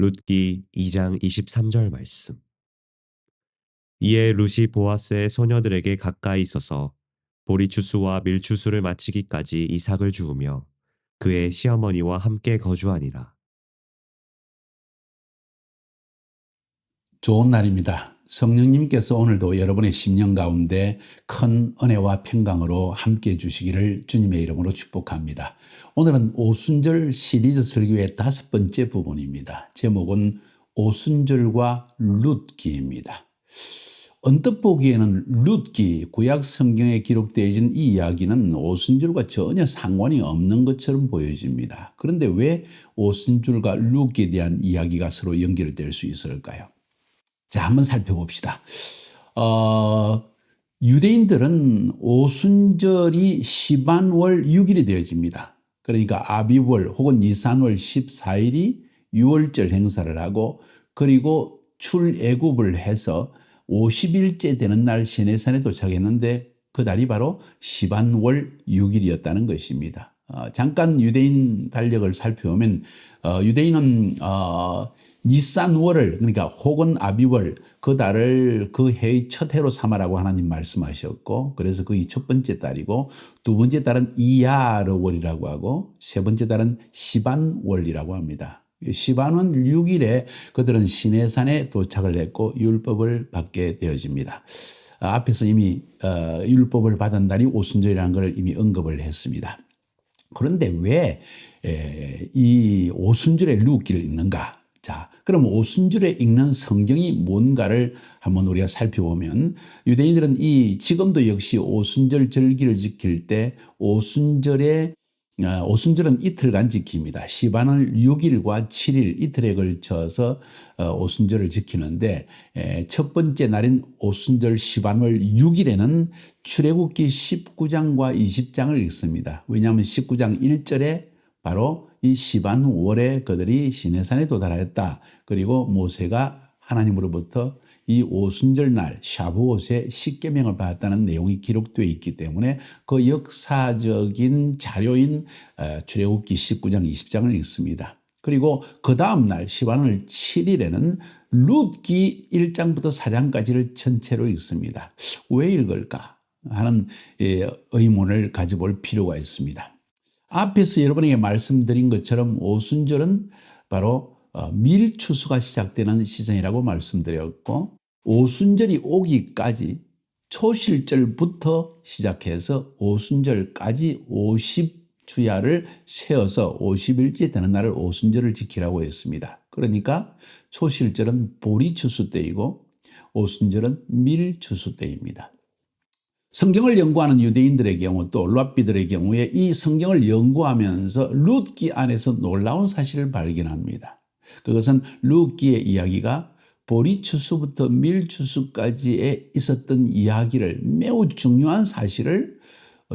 룻기 2장 23절 말씀. 이에 룻이 보아스의 소녀들에게 가까이 있어서 보리추수와 밀추수를 마치기까지 이삭을 주우며 그의 시어머니와 함께 거주하니라. 좋은 날입니다. 성령님께서 오늘도 여러분의 심령 가운데 큰 은혜와 평강으로 함께해 주시기를 주님의 이름으로 축복합니다. 오늘은 오순절 시리즈 설교의 5번째 부분입니다. 제목은 오순절과 룻기입니다. 언뜻 보기에는 룻기, 구약 성경에 기록되어진 이 이야기는 오순절과 전혀 상관이 없는 것처럼 보여집니다. 그런데 왜 오순절과 룻기에 대한 이야기가 서로 연결될 수 있을까요? 자, 한번 살펴봅시다. 유대인들은 오순절이 시반월 6일이 되어집니다. 그러니까 아비월 혹은 니산월 14일이 6월절 행사를 하고, 그리고 출애굽을 해서 50일째 되는 날 시내산에 도착했는데 그 달이 바로 시반월 6일이었다는 것입니다. 잠깐 유대인 달력을 살펴보면 유대인은 니산월을, 그러니까 혹은 아비월, 그 달을 그 해의 첫 해로 삼아라고 하나님 말씀하셨고, 그래서 그게 첫 번째 달이고, 두 번째 달은 이야르월이라고 하고, 세 번째 달은 시반월이라고 합니다. 시반은 6일에 그들은 시내산에 도착을 했고 율법을 받게 되어집니다. 앞에서 이미 율법을 받은 날이 오순절이라는 걸 이미 언급을 했습니다. 그런데 왜 이 오순절에 룻기를 읽는가? 자, 그럼 오순절에 읽는 성경이 뭔가를 한번 우리가 살펴보면, 유대인들은 지금도 역시 오순절 절기를 지킬 때 오순절은 이틀간 지킵니다. 시반을 6일과 7일 이틀에 걸쳐서 오순절을 지키는데, 첫 번째 날인 오순절 시반월 6일에는 출애굽기 19장과 20장을 읽습니다. 왜냐하면 19장 1절에 바로 이 시반월에 그들이 시내산에 도달하였다. 그리고 모세가 하나님으로부터 이 오순절 날 샤부옷에 십계명을 받았다는 내용이 기록되어 있기 때문에 그 역사적인 자료인 출애굽기 19장 20장을 읽습니다. 그리고 그 다음 날 시반월 7일에는 룻기 1장부터 4장까지를 전체로 읽습니다. 왜 읽을까 하는 의문을 가져볼 필요가 있습니다. 앞에서 여러분에게 말씀드린 것처럼 오순절은 바로 밀추수가 시작되는 시즌이라고 말씀드렸고, 오순절이 오기까지 초실절부터 시작해서 오순절까지 50주야를 세어서 50일째 되는 날을 오순절을 지키라고 했습니다. 그러니까 초실절은 보리추수 때이고 오순절은 밀추수 때입니다. 성경을 연구하는 유대인들의 경우, 또 랍비들의 경우에 이 성경을 연구하면서 룻기 안에서 놀라운 사실을 발견합니다. 그것은 룻기의 이야기가 보리추수부터 밀추수까지에 있었던 이야기를, 매우 중요한 사실을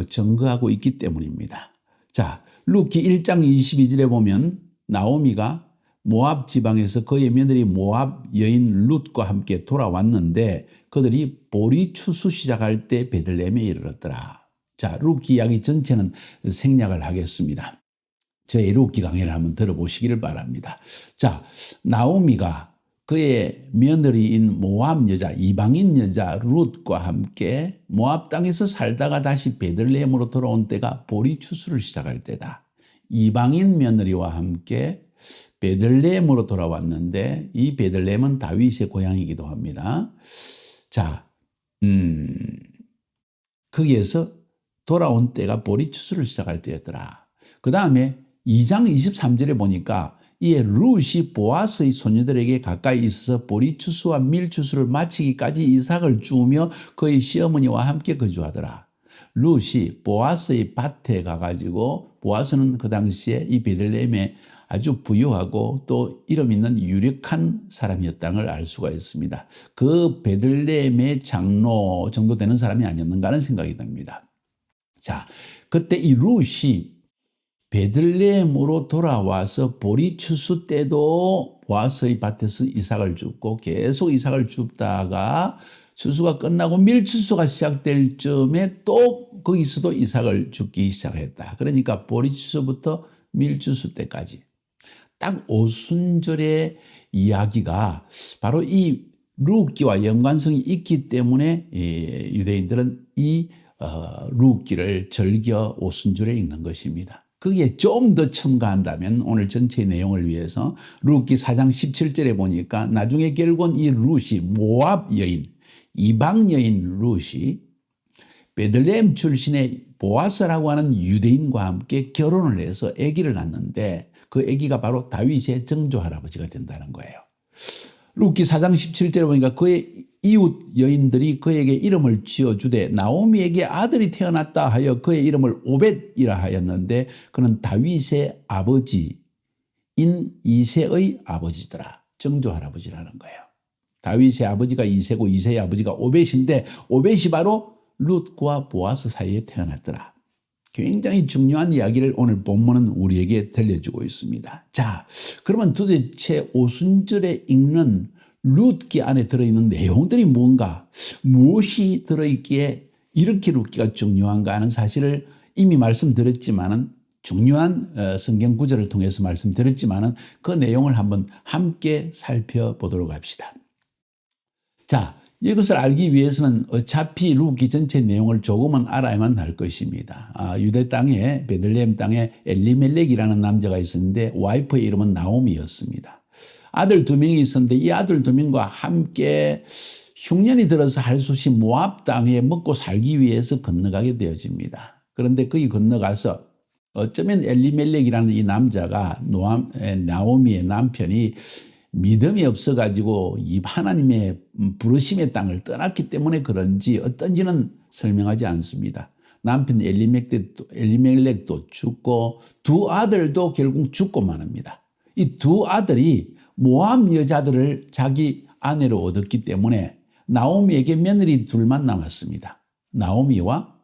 증거하고 있기 때문입니다. 자, 룻기 1장 22절에 보면 나오미가 모압 지방에서 그의 며느리 모압 여인 룻과 함께 돌아왔는데 그들이 보리추수 시작할 때 베들레헴에 이르렀더라. 자, 룻기 이야기 전체는 생략을 하겠습니다. 저의 룻기 강의를 한번 들어보시기를 바랍니다. 자, 나오미가 그의 며느리인 모압 여자, 이방인 여자 룻과 함께 모압 땅에서 살다가 다시 베들레헴으로 돌아온 때가 보리추수를 시작할 때다. 이방인 며느리와 함께 베들레헴으로 돌아왔는데, 이 베들레헴은 다윗의 고향이기도 합니다. 자, 거기에서 돌아온 때가 보리추수를 시작할 때였더라. 그 다음에 2장 23절에 보니까 이에 룻이 보아스의 소녀들에게 가까이 있어서 보리추수와 밀추수를 마치기까지 이삭을 주우며 그의 시어머니와 함께 거주하더라. 룻이 보아스의 밭에 가가지고, 보아스는 그 당시에 이 베들레헴에 아주 부유하고 또 이름 있는 유력한 사람이었다는 걸 알 수가 있습니다. 그 베들레헴의 장로 정도 되는 사람이 아니었는가 하는 생각이 듭니다. 자, 그때 이 룻이 베들레헴으로 돌아와서 보리추수 때도 보아스의 밭에서 이삭을 줍고 계속 이삭을 줍다가 추수가 끝나고 밀추수가 시작될 즈음에 또 거기서도 이삭을 줍기 시작했다. 그러니까 보리추수부터 밀추수 때까지 딱 오순절에 이야기가 바로 이 룻기와 연관성이 있기 때문에 유대인들은 이 룻기를 즐겨 오순절에 읽는 것입니다. 거기에 좀 더 첨가한다면 오늘 전체 내용을 위해서 룻기 4장 17절에 보니까 나중에 결국은 이 룻이 모압 여인, 이방 여인 룻이 베들레헴 출신의 보아스라고 하는 유대인과 함께 결혼을 해서 아기를 낳는데 그 아기가 바로 다윗의 정조 할아버지가 된다는 거예요. 룻기 4장 17절에 보니까 그의 이웃 여인들이 그에게 이름을 지어주되 나오미에게 아들이 태어났다 하여 그의 이름을 오벳이라 하였는데 그는 다윗의 아버지인 이새의 아버지더라. 정조 할아버지라는 거예요. 다윗의 아버지가 이새고 이새의 아버지가 오벳인데 오벳이 바로 룻과 보아스 사이에 태어났더라. 굉장히 중요한 이야기를 오늘 본문은 우리에게 들려주고 있습니다. 자, 그러면 도대체 오순절에 읽는 룻기 안에 들어있는 내용들이 뭔가, 무엇이 들어있기에 이렇게 룻기가 중요한가 하는 사실을 이미 말씀드렸지만은 중요한 성경 구절을 통해서 말씀드렸지만은 그 내용을 한번 함께 살펴보도록 합시다. 자, 이것을 알기 위해서는 어차피 룻기 전체 내용을 조금은 알아야만 할 것입니다. 유대 땅에 베들레헴 땅에 엘리멜렉이라는 남자가 있었는데 와이프의 이름은 나오미였습니다. 아들 2명이 있었는데 이 아들 2명과 함께 흉년이 들어서 할 수 없이 모압 땅에 먹고 살기 위해서 건너가게 되어집니다. 그런데 거기 건너가서 어쩌면 엘리멜렉이라는 이 남자가 나오미의 남편이 믿음이 없어가지고 이 하나님의 부르심의 땅을 떠났기 때문에 그런지 어떤지는 설명하지 않습니다. 남편 엘리멜렉도 죽고 두 아들도 결국 죽고 마납니다. 이 두 아들이 모압 여자들을 자기 아내로 얻었기 때문에 나오미에게 며느리 둘만 남았습니다. 나오미와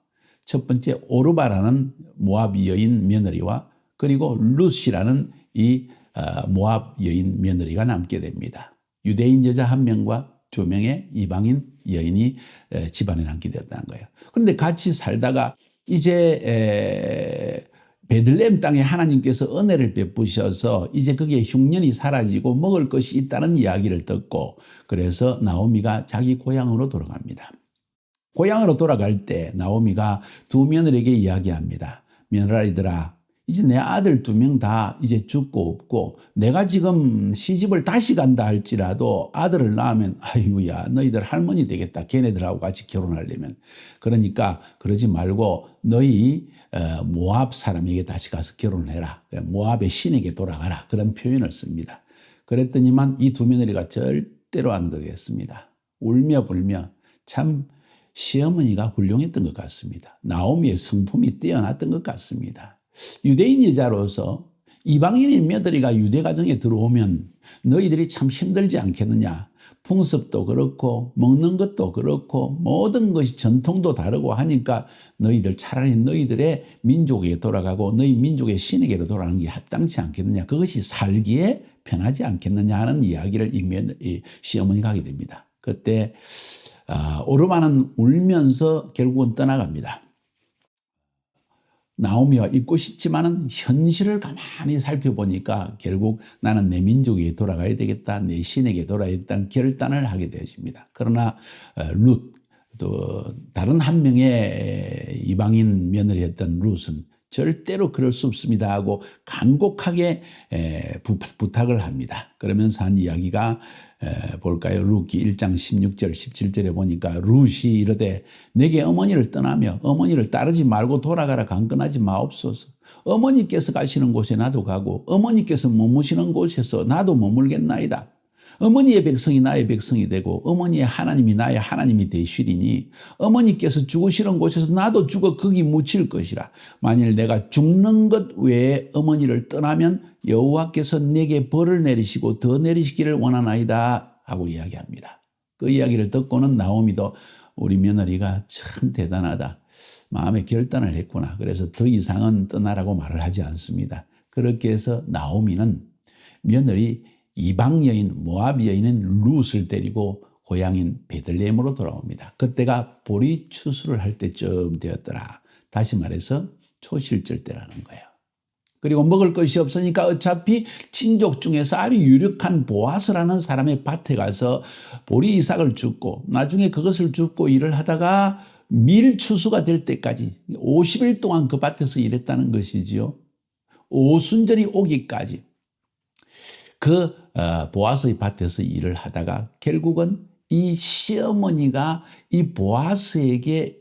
첫 번째 오르바라는 모압 여인 며느리와 그리고 룻이라는 이 모압 여인 며느리가 남게 됩니다. 유대인 여자 1명과 2명의 이방인 여인이 집안에 남게 되었다는 거예요. 그런데 같이 살다가 이제 베들레헴 땅에 하나님께서 은혜를 베푸셔서 이제 거기에 흉년이 사라지고 먹을 것이 있다는 이야기를 듣고 그래서 나오미가 자기 고향으로 돌아갑니다. 고향으로 돌아갈 때 나오미가 두 며느리에게 이야기합니다. 며느라리들아, 이제 내 아들 2명 다 이제 죽고 없고 내가 지금 시집을 다시 간다 할지라도 아들을 낳으면 아이고야 너희들 할머니 되겠다. 걔네들하고 같이 결혼하려면. 그러니까 그러지 말고 너희 모압 사람에게 다시 가서 결혼을 해라. 모압의 신에게 돌아가라. 그런 표현을 씁니다. 그랬더니만 이 두 며느리가 절대로 안 그러겠습니다. 울며 불며 참 시어머니가 훌륭했던 것 같습니다. 나오미의 성품이 뛰어났던 것 같습니다. 유대인 여자로서 이방인인 며느리가 유대 가정에 들어오면 너희들이 참 힘들지 않겠느냐. 풍습도 그렇고 먹는 것도 그렇고 모든 것이 전통도 다르고 하니까 너희들 차라리 너희들의 민족에 돌아가고 너희 민족의 신에게로 돌아가는 게 합당치 않겠느냐. 그것이 살기에 편하지 않겠느냐 하는 이야기를 이 시어머니가 하게 됩니다. 그때 오르바는 울면서 결국은 떠나갑니다. 나오미와 있고 싶지만은 현실을 가만히 살펴보니까 결국 나는 내 민족에 돌아가야 되겠다, 내 신에게 돌아야겠다는 결단을 하게 되어집니다. 그러나 룻, 또 다른 한 명의 이방인 며느리였던 룻은 절대로 그럴 수 없습니다 하고 간곡하게 부탁을 합니다. 그러면서 한 이야기가 볼까요? 룻기 1장 16절 17절에 보니까 룻이 이르되 내게 어머니를 떠나며 어머니를 따르지 말고 돌아가라 강건하지 마옵소서. 어머니께서 가시는 곳에 나도 가고 어머니께서 머무시는 곳에서 나도 머물겠나이다. 어머니의 백성이 나의 백성이 되고 어머니의 하나님이 나의 하나님이 되시리니 어머니께서 죽으시는 곳에서 나도 죽어 거기 묻힐 것이라. 만일 내가 죽는 것 외에 어머니를 떠나면 여호와께서 내게 벌을 내리시고 더 내리시기를 원하나이다 하고 이야기합니다. 그 이야기를 듣고는 나오미도 우리 며느리가 참 대단하다. 마음의 결단을 했구나. 그래서 더 이상은 떠나라고 말을 하지 않습니다. 그렇게 해서 나오미는 며느리 이방 여인 모압 여인은 룻을 데리고 고향인 베들레헴으로 돌아옵니다. 그때가 보리 추수를 할 때쯤 되었더라. 다시 말해서 초실절 때라는 거예요. 그리고 먹을 것이 없으니까 어차피 친족 중에서 아주 유력한 보아스라는 사람의 밭에 가서 보리 이삭을 줍고 나중에 그것을 줍고 일을 하다가 밀추수가 될 때까지 50일 동안 그 밭에서 일했다는 것이지요. 오순절이 오기까지 그 보아스의 밭에서 일을 하다가 결국은 이 시어머니가 이 보아스에게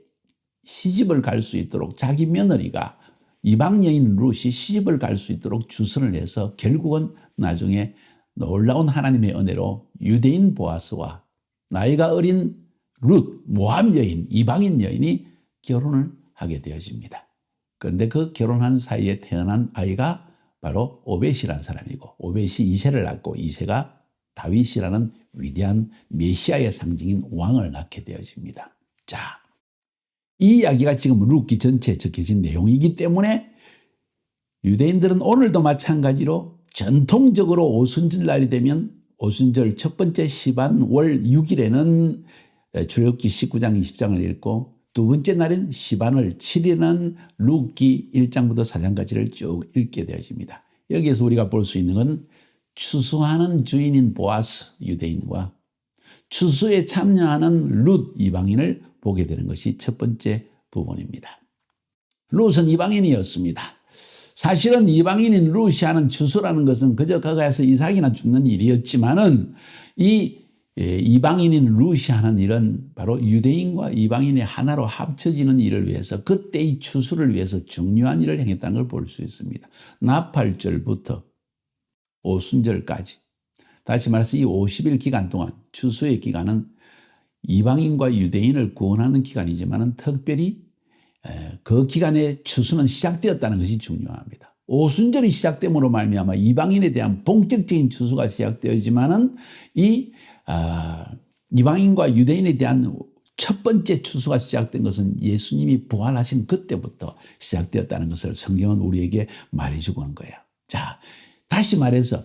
시집을 갈 수 있도록 자기 며느리가 이방 여인 룻이 시집을 갈 수 있도록 주선을 해서 결국은 나중에 놀라운 하나님의 은혜로 유대인 보아스와 나이가 어린 룻, 모함 여인, 이방인 여인이 결혼을 하게 되어집니다. 그런데 그 결혼한 사이에 태어난 아이가 바로 오벳이라는 사람이고 오벳이 이새를 낳고 이새가 다윗이라는 위대한 메시아의 상징인 왕을 낳게 되어집니다. 자, 이 이야기가 지금 룻기 전체에 적혀진 내용이기 때문에 유대인들은 오늘도 마찬가지로 전통적으로 오순절 날이 되면 오순절 첫 번째 시반 월 6일에는 출애굽기 19장 20장을 읽고 두 번째 날인 시반월 7일은 룻기 1장부터 4장까지를 쭉 읽게 되어집니다. 여기에서 우리가 볼 수 있는 건 추수하는 주인인 보아스 유대인과 추수에 참여하는 룻 이방인을 보게 되는 것이 첫 번째 부분입니다. 룻은 이방인이었습니다. 사실은 이방인인 룻이 하는 추수라는 것은 그저 거기에서 이삭이나 줍는 일이었지만은 이 이방인인 룻이 하는 일은 바로 유대인과 이방인이 하나로 합쳐지는 일을 위해서 그때의 추수를 위해서 중요한 일을 행했다는 걸 볼 수 있습니다. 나팔절부터 오순절까지 다시 말해서 이 50일 기간 동안 추수의 기간은 이방인과 유대인을 구원하는 기간이지만 특별히 그 기간에 추수는 시작되었다는 것이 중요합니다. 오순절이 시작됨으로 말미암아 이방인에 대한 본격적인 추수가 시작되었지만은 이방인과 유대인에 대한 첫 번째 추수가 시작된 것은 예수님이 부활하신 그때부터 시작되었다는 것을 성경은 우리에게 말해주고 있는 거예요. 자, 다시 말해서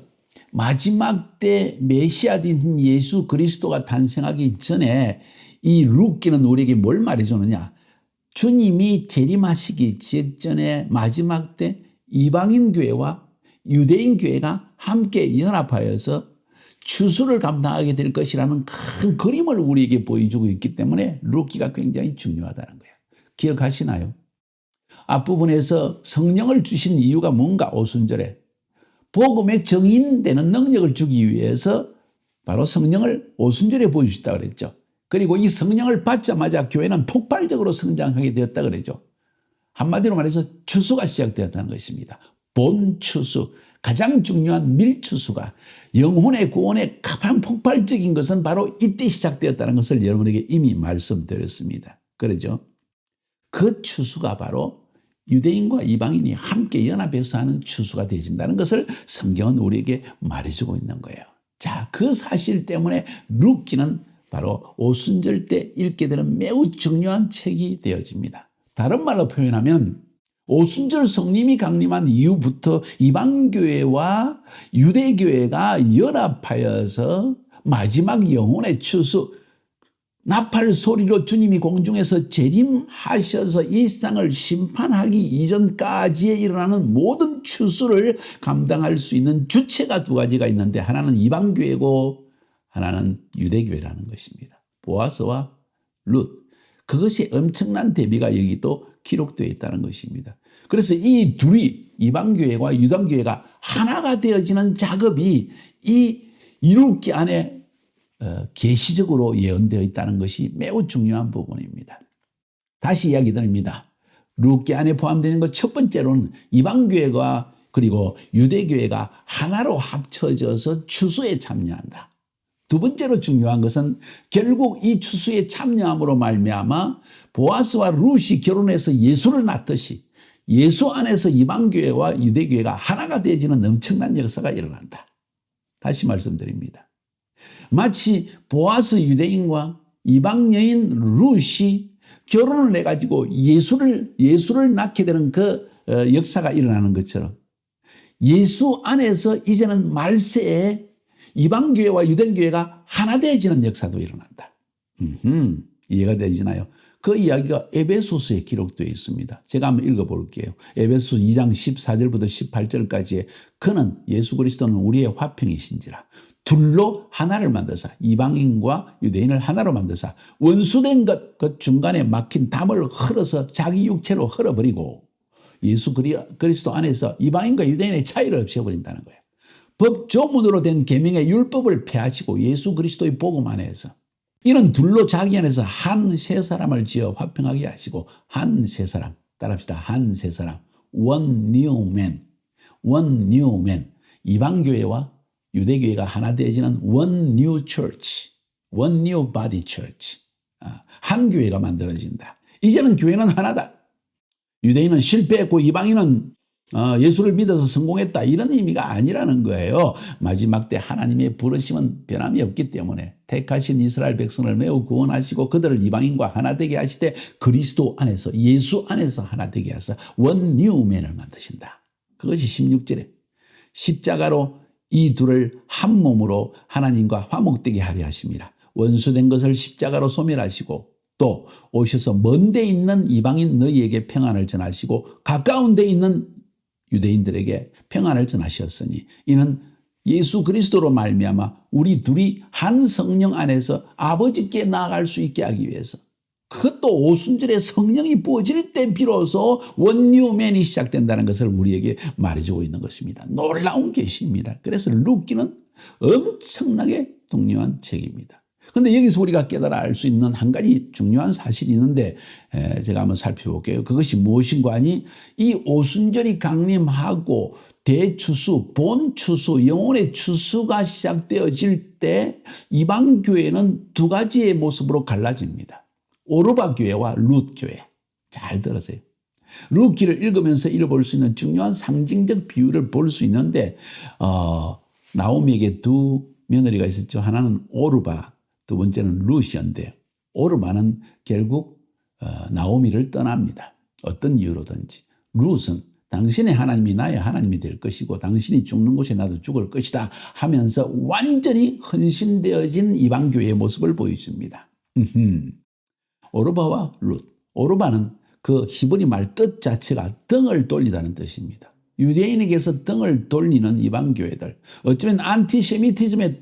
마지막 때 메시아인 예수 그리스도가 탄생하기 전에 이 룻기는 우리에게 뭘 말해주느냐? 주님이 재림하시기 직전에 마지막 때 이방인 교회와 유대인 교회가 함께 연합하여서 추수를 감당하게 될 것이라는 큰 그림을 우리에게 보여주고 있기 때문에 룻기가 굉장히 중요하다는 거예요. 기억하시나요? 앞부분에서 성령을 주신 이유가 뭔가 오순절에 복음의 정인되는 능력을 주기 위해서 바로 성령을 오순절에 보여주셨다고 그랬죠. 그리고 이 성령을 받자마자 교회는 폭발적으로 성장하게 되었다 그랬죠. 한마디로 말해서 추수가 시작되었다는 것입니다. 본 추수, 가장 중요한 밀추수가 영혼의 구원의 가장 폭발적인 것은 바로 이때 시작되었다는 것을 여러분에게 이미 말씀드렸습니다. 그렇죠? 그 추수가 바로 유대인과 이방인이 함께 연합해서 하는 추수가 되어진다는 것을 성경은 우리에게 말해주고 있는 거예요. 자, 그 사실 때문에 룻기는 바로 오순절 때 읽게 되는 매우 중요한 책이 되어집니다. 다른 말로 표현하면 오순절 성림이 강림한 이후부터 이방교회와 유대교회가 연합하여서 마지막 영혼의 추수, 나팔 소리로 주님이 공중에서 재림하셔서 이 세상을 심판하기 이전까지에 일어나는 모든 추수를 감당할 수 있는 주체가 두 가지가 있는데 하나는 이방교회고 하나는 유대교회라는 것입니다. 보아스와 룻. 그것이 엄청난 대비가 여기 또 기록되어 있다는 것입니다. 그래서 이 둘이 이방교회와 유대교회가 하나가 되어지는 작업이 이 룻기 안에 계시적으로 예언되어 있다는 것이 매우 중요한 부분입니다. 다시 이야기 드립니다. 룻기 안에 포함되는 것 첫 번째로는 이방교회가 그리고 유대교회가 하나로 합쳐져서 추수에 참여한다. 두 번째로 중요한 것은 결국 이 추수에 참여함으로 말미암아 보아스와 룻이 결혼해서 예수를 낳듯이 예수 안에서 이방교회와 유대교회가 하나가 되어지는 엄청난 역사가 일어난다. 다시 말씀드립니다. 마치 보아스 유대인과 이방 여인 룻이 결혼을 해가지고 예수를 낳게 되는 그 역사가 일어나는 것처럼 예수 안에서 이제는 말세에 이방교회와 유대교회가 하나 되어지는 역사도 일어난다. 이해가 되시나요? 그 이야기가 에베소서에 기록되어 있습니다. 제가 한번 읽어볼게요. 에베소 2장 14절부터 18절까지의 그는 예수 그리스도는 우리의 화평이신지라 둘로 하나를 만드사 이방인과 유대인을 하나로 만드사 원수된 것 그 중간에 막힌 담을 흘어서 자기 육체로 흘어버리고 예수 그리스도 안에서 이방인과 유대인의 차이를 없애버린다는 거예요. 법 조문으로 된 계명의 율법을 폐하시고 예수 그리스도의 복음 안에서 이런 둘로 자기 안에서 한 세 사람을 지어 화평하게 하시고 한 세 사람 따라합시다. 한 세 사람 one new man one new man 이방교회와 유대교회가 하나 되어지는 one new church one new body church 한 교회가 만들어진다. 이제는 교회는 하나다. 유대인은 실패했고 이방인은 예수를 믿어서 성공했다 이런 의미가 아니라는 거예요. 마지막 때 하나님의 부르심은 변함이 없기 때문에 택하신 이스라엘 백성을 매우 구원하시고 그들을 이방인과 하나 되게 하시되 그리스도 안에서 예수 안에서 하나 되게 하사 원 뉴맨을 만드신다. 그것이 16절에 십자가로 이 둘을 한 몸으로 하나님과 화목되게 하려 하심이라. 원수된 것을 십자가로 소멸하시고 또 오셔서 먼 데 있는 이방인 너희에게 평안을 전하시고 가까운 데 있는 유대인들에게 평안을 전하셨으니 이는 예수 그리스도로 말미암아 우리 둘이 한 성령 안에서 아버지께 나아갈 수 있게 하기 위해서 그것도 오순절에 성령이 부어질 때 비로소 원뉴맨이 시작된다는 것을 우리에게 말해주고 있는 것입니다. 놀라운 계시입니다. 그래서 룻기는 엄청나게 중요한 책입니다. 그런데 여기서 우리가 깨달아 알 수 있는 한 가지 중요한 사실이 있는데 제가 한번 살펴볼게요. 그것이 무엇인가 하니 이 오순절이 강림하고 대추수, 본추수, 영혼의 추수가 시작되어질 때 이방교회는 두 가지의 모습으로 갈라집니다. 오르바 교회와 룻 교회. 잘 들으세요. 룻기를 읽으면서 읽어볼 수 있는 중요한 상징적 비유를 볼 수 있는데 나오미에게 두 며느리가 있었죠. 하나는 오르바, 두 번째는 룻이었는데 오르바는 결국 나오미를 떠납니다. 어떤 이유로든지. 룻은 당신의 하나님이 나의 하나님이 될 것이고 당신이 죽는 곳에 나도 죽을 것이다 하면서 완전히 헌신되어진 이방교회의 모습을 보여줍니다. 오르바와 룻. 오르바는 그 히브리 말 뜻 자체가 등을 돌리다는 뜻입니다. 유대인에게서 등을 돌리는 이방교회들, 어쩌면 안티세미티즘에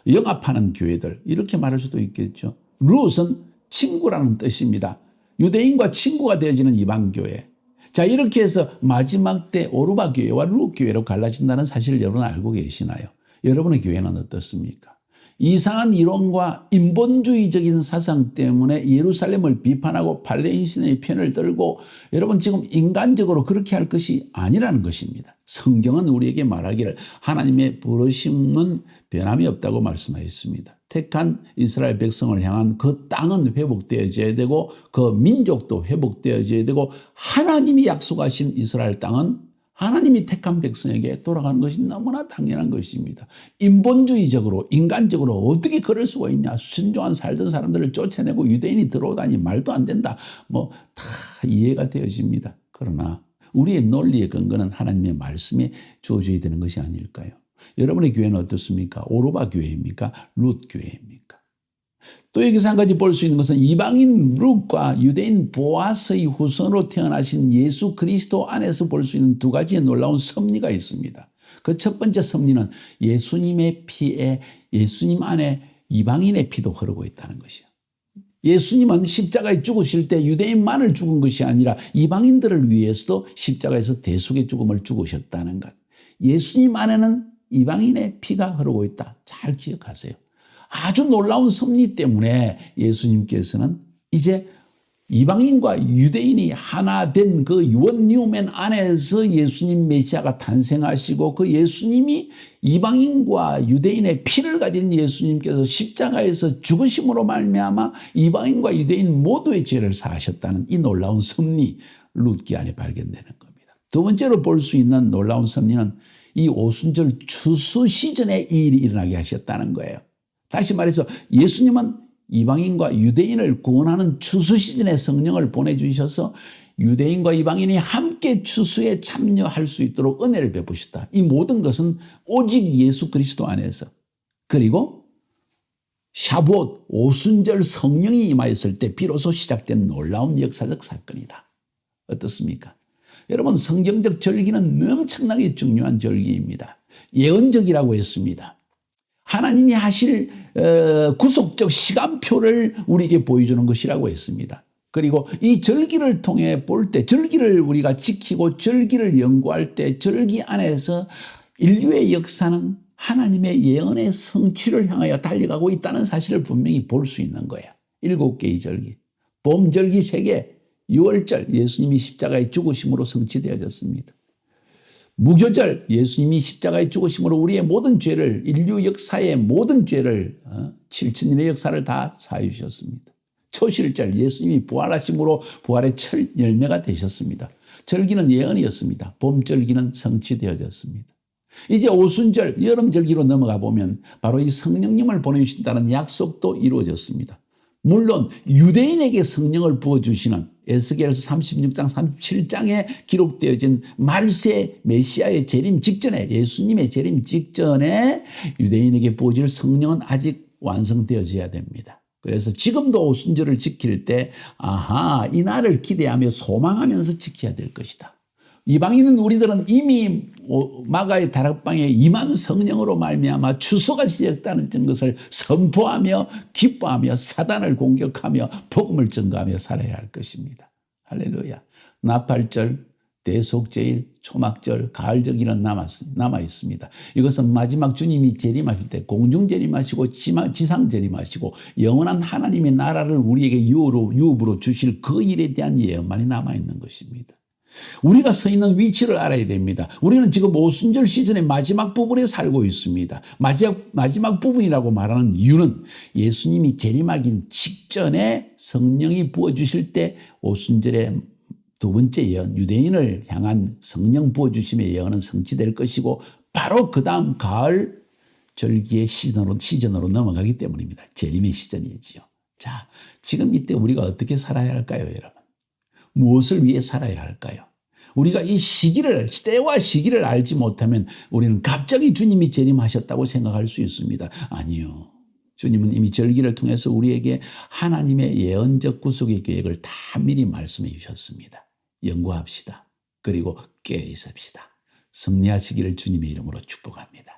영합하는 교회들 이렇게 말할 수도 있겠죠. 룻은 친구라는 뜻입니다. 유대인과 친구가 되어지는 이방교회. 자, 이렇게 해서 마지막 때 오르바 교회와 룻 교회로 갈라진다는 사실을 여러분 알고 계시나요? 여러분의 교회는 어떻습니까? 이상한 이론과 인본주의적인 사상 때문에 예루살렘을 비판하고 팔레스타인의 편을 들고 여러분 지금 인간적으로 그렇게 할 것이 아니라는 것입니다. 성경은 우리에게 말하기를 하나님의 부르심은 변함이 없다고 말씀하였습니다. 택한 이스라엘 백성을 향한 그 땅은 회복되어져야 되고 그 민족도 회복되어져야 되고 하나님이 약속하신 이스라엘 땅은 하나님이 택한 백성에게 돌아가는 것이 너무나 당연한 것입니다. 인본주의적으로 인간적으로 어떻게 그럴 수가 있냐. 순종한 살던 사람들을 쫓아내고 유대인이 들어오다니 말도 안 된다. 다 이해가 되어집니다. 그러나 우리의 논리의 근거는 하나님의 말씀에 주어져야 되는 것이 아닐까요? 여러분의 교회는 어떻습니까? 오르바 교회입니까? 룻 교회입니까? 또 여기서 한 가지 볼 수 있는 것은 이방인 룻과 유대인 보아스의 후손으로 태어나신 예수 그리스도 안에서 볼 수 있는 두 가지의 놀라운 섭리가 있습니다. 그 첫 번째 섭리는 예수님의 피에 예수님 안에 이방인의 피도 흐르고 있다는 것이요. 예수님은 십자가에 죽으실 때 유대인만을 죽은 것이 아니라 이방인들을 위해서도 십자가에서 대속의 죽음을 죽으셨다는 것. 예수님 안에는 이방인의 피가 흐르고 있다. 잘 기억하세요. 아주 놀라운 섭리 때문에 예수님께서는 이제 이방인과 유대인이 하나 된 그 원뉴맨 안에서 예수님 메시아가 탄생하시고 그 예수님이 이방인과 유대인의 피를 가진 예수님께서 십자가에서 죽으심으로 말미암아 이방인과 유대인 모두의 죄를 사하셨다는 이 놀라운 섭리 룻기 안에 발견되는 겁니다. 두 번째로 볼 수 있는 놀라운 섭리는 이 오순절 추수 시즌에 이 일이 일어나게 하셨다는 거예요. 다시 말해서 예수님은 이방인과 유대인을 구원하는 추수 시즌에 성령을 보내주셔서 유대인과 이방인이 함께 추수에 참여할 수 있도록 은혜를 베푸셨다. 이 모든 것은 오직 예수 그리스도 안에서 그리고 샤부옷 오순절 성령이 임하였을 때 비로소 시작된 놀라운 역사적 사건이다. 어떻습니까? 여러분, 성경적 절기는 엄청나게 중요한 절기입니다. 예언적이라고 했습니다. 하나님이 하실 구속적 시간표를 우리에게 보여주는 것이라고 했습니다. 그리고 이 절기를 통해 볼 때, 절기를 우리가 지키고 절기를 연구할 때 절기 안에서 인류의 역사는 하나님의 예언의 성취를 향하여 달려가고 있다는 사실을 분명히 볼 수 있는 거야. 7개의 절기. 봄절기 3개, 6월절 예수님이 십자가에 죽으심으로 성취되어졌습니다. 무교절 예수님이 십자가에 죽으심으로 우리의 모든 죄를, 인류 역사의 모든 죄를 7,000년의 역사를 다 사해 주셨습니다. 초실절 예수님이 부활하심으로 부활의 첫 열매가 되셨습니다. 절기는 예언이었습니다. 봄절기는 성취되어졌습니다. 이제 오순절 여름절기로 넘어가 보면 바로 이 성령님을 보내주신다는 약속도 이루어졌습니다. 물론 유대인에게 성령을 부어주시는 에스겔서 36장 37장에 기록되어진 말세 메시아의 재림 직전에, 예수님의 재림 직전에 유대인에게 부어질 성령은 아직 완성되어져야 됩니다. 그래서 지금도 오순절을 지킬 때 이 날을 기대하며 소망하면서 지켜야 될 것이다. 이방인은 우리들은 이미 마가의 다락방에 임한 성령으로 말미암아 추수가 시작되는 것을 선포하며 기뻐하며 사단을 공격하며 복음을 전가하며 살아야 할 것입니다. 할렐루야. 나팔절, 대속제일, 초막절, 가을절기는 남아 있습니다. 이것은 마지막 주님이 재림하실 때 공중재림하시고 지상재림하시고 영원한 하나님의 나라를 우리에게 유업으로 주실 그 일에 대한 예언만이 남아 있는 것입니다. 우리가 서 있는 위치를 알아야 됩니다. 우리는 지금 오순절 시즌의 마지막 부분에 살고 있습니다. 마지막 부분이라고 말하는 이유는 예수님이 재림하기 직전에 성령이 부어주실 때 오순절의 두 번째 예언, 유대인을 향한 성령 부어주심의 예언은 성취될 것이고 바로 그 다음 가을 절기의 시즌으로 넘어가기 때문입니다. 재림의 시즌이지요. 자, 지금 이때 우리가 어떻게 살아야 할까요, 여러분? 무엇을 위해 살아야 할까요? 우리가 이 때와 시기를 알지 못하면 우리는 갑자기 주님이 재림하셨다고 생각할 수 있습니다. 아니요. 주님은 이미 절기를 통해서 우리에게 하나님의 예언적 구속의 계획을 다 미리 말씀해 주셨습니다. 연구합시다. 그리고 깨어 있읍시다. 승리하시기를 주님의 이름으로 축복합니다.